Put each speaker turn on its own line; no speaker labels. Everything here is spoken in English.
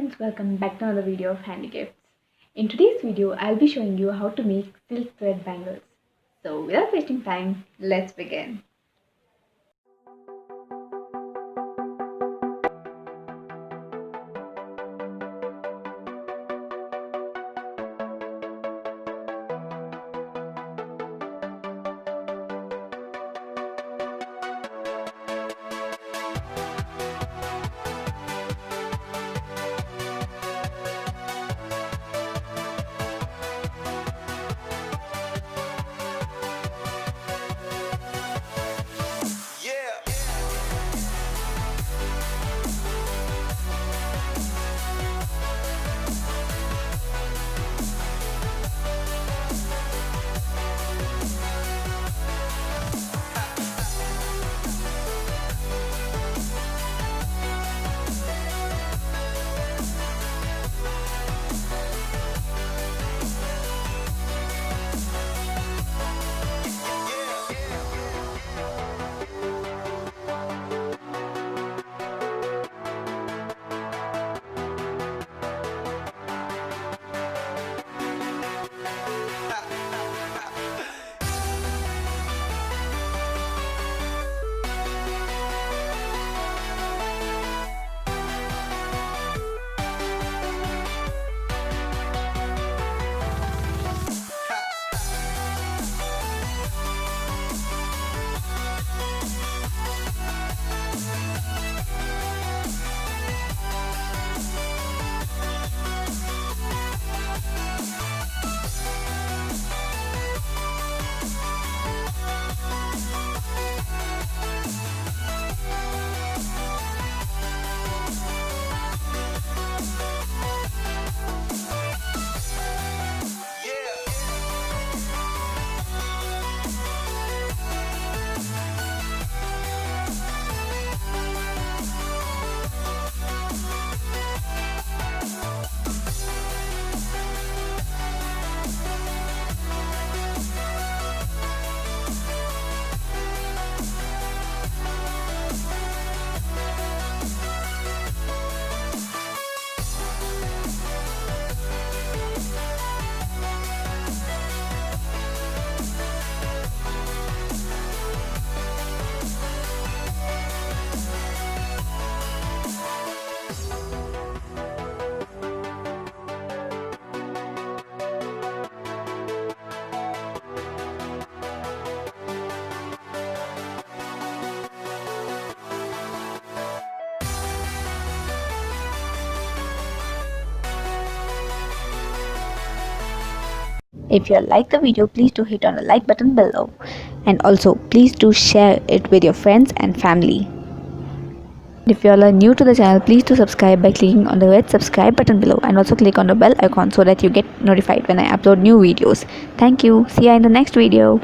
friends, welcome back to another video of handy gifts. In today's video, I'll be showing you how to make silk thread bangles. So without wasting time, let's begin.
If you like the video, please do hit on the like button below, and also please do share it with your friends and family. If you all are new to the channel, please do subscribe by clicking on the red subscribe button below, and also click on the bell icon so that you get notified when I upload new videos. Thank you. See you in the next video.